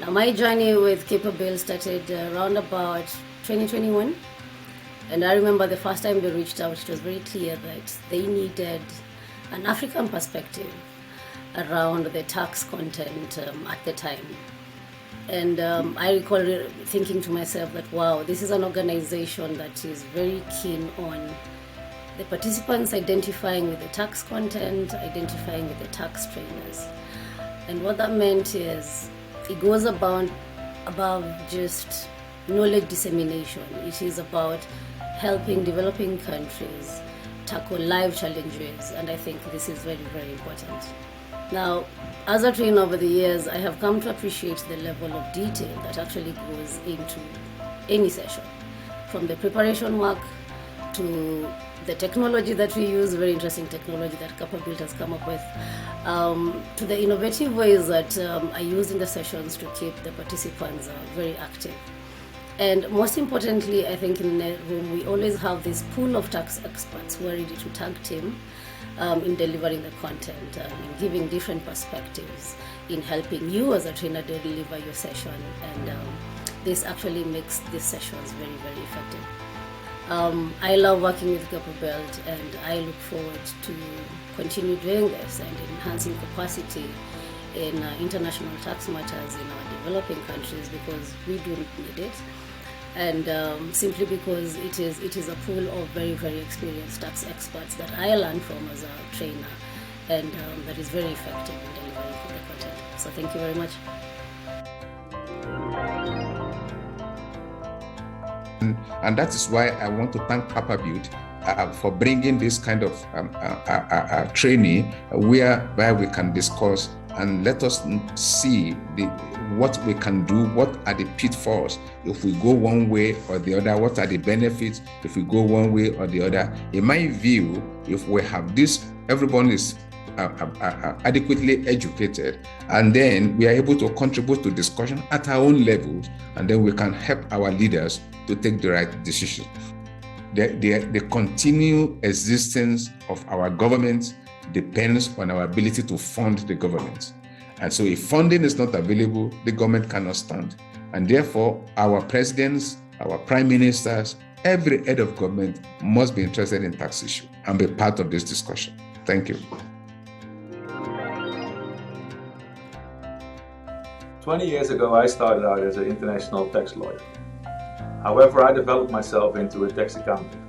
Now, my journey with Capabuild started around about 2021. And I remember the first time they reached out, it was very clear that they needed an African perspective around the tax content at the time. And I recall thinking to myself that, wow, this is an organization that is very keen on the participants identifying with the tax content, identifying with the tax trainers. And what that meant is it goes above just knowledge dissemination. It is about helping developing countries tackle live challenges, and I think this is very, very important. Now, as a trainer over the years, I have come to appreciate the level of detail that actually goes into any session, from the preparation work to the technology that we use, very interesting technology that Capabuild has come up with, to the innovative ways that are used in the sessions to keep the participants very active. And most importantly, I think in the room, we always have this pool of tax experts who are ready to tag team in delivering the content, in giving different perspectives, in helping you as a trainer deliver your session. And this actually makes these sessions very, very effective. I love working with Capabuild, and I look forward to continue doing this and enhancing capacity in international tax matters in our developing countries, because we do need it, and simply because it is a pool of very, very experienced tax experts that I learned from as a trainer, and that is very effective in delivering the content. So thank you very much. And that is why I want to thank Capabuild for bringing this kind of training whereby we can discuss and let us see what we can do, what are the pitfalls if we go one way or the other, what are the benefits if we go one way or the other. In my view, if we have this, everyone is adequately educated, and then we are able to contribute to discussion at our own levels, and then we can help our leaders to take the right decision. The continued existence of our government depends on our ability to fund the government. And so if funding is not available, the government cannot stand. And therefore, our presidents, our prime ministers, every head of government must be interested in tax issue and be part of this discussion. Thank you. 20 years ago, I started out as an international tax lawyer. However, I developed myself into a tax accountant.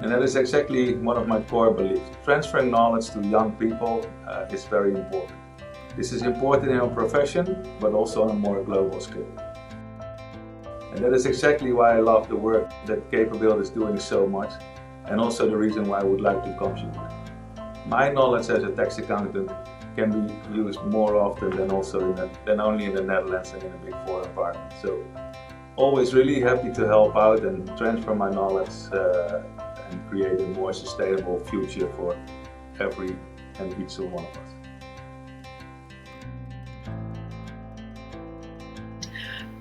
And that is exactly one of my core beliefs. Transferring knowledge to young people is very important. This is important in our profession, but also on a more global scale. And that is exactly why I love the work that Capabuild is doing so much, and also the reason why I would like to contribute. My knowledge as a tax accountant can be used more often than only in the Netherlands and in a big four environment. So, always really happy to help out and transfer my knowledge and create a more sustainable future for every and each one of us.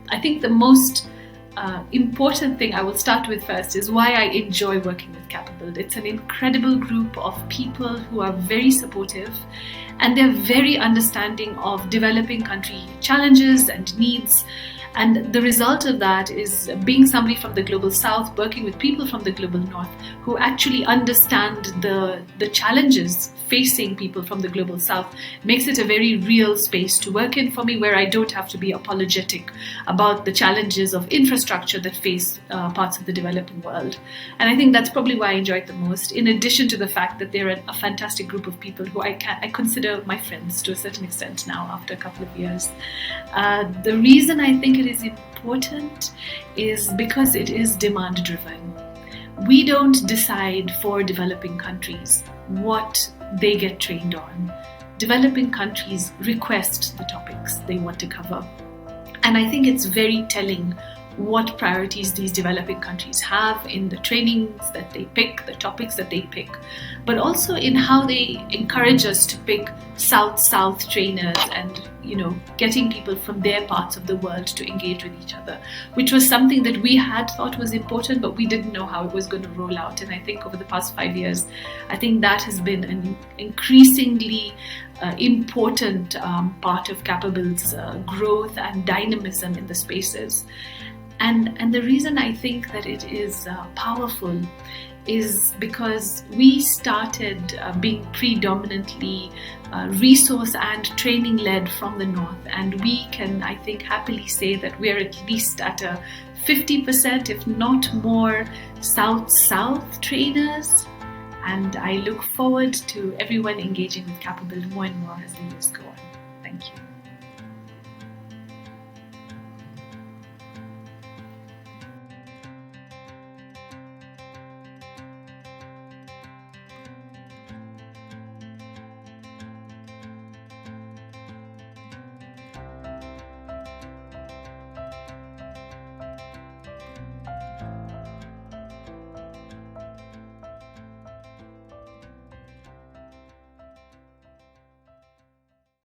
I think the most important thing I will start with first is why I enjoy working with Capabuild. It's an incredible group of people who are very supportive, and they're very understanding of developing country challenges and needs. And the result of that is being somebody from the Global South, working with people from the Global North who actually understand the challenges facing people from the Global South, makes it a very real space to work in for me, where I don't have to be apologetic about the challenges of infrastructure that face parts of the developing world. And I think that's probably why I enjoy it the most, in addition to the fact that they're a fantastic group of people who I consider my friends to a certain extent now after a couple of years. The reason I think it is important is because it is demand driven. We don't decide for developing countries what they get trained on. Developing countries request the topics they want to cover. And I think it's very telling what priorities these developing countries have in the trainings that they pick, the topics that they pick, but also in how they encourage us to pick South-South trainers and getting people from their parts of the world to engage with each other, which was something that we had thought was important, but we didn't know how it was going to roll out. And I think over the past 5 years, I think that has been an increasingly important part of Capabuild's growth and dynamism in the spaces. And the reason I think that it is powerful is because we started being predominantly resource and training led from the north, and we can, I think, happily say that we're at least at a 50%, if not more, south-south trainers. And I look forward to everyone engaging with Capabuild more and more as the years go on. Thank you.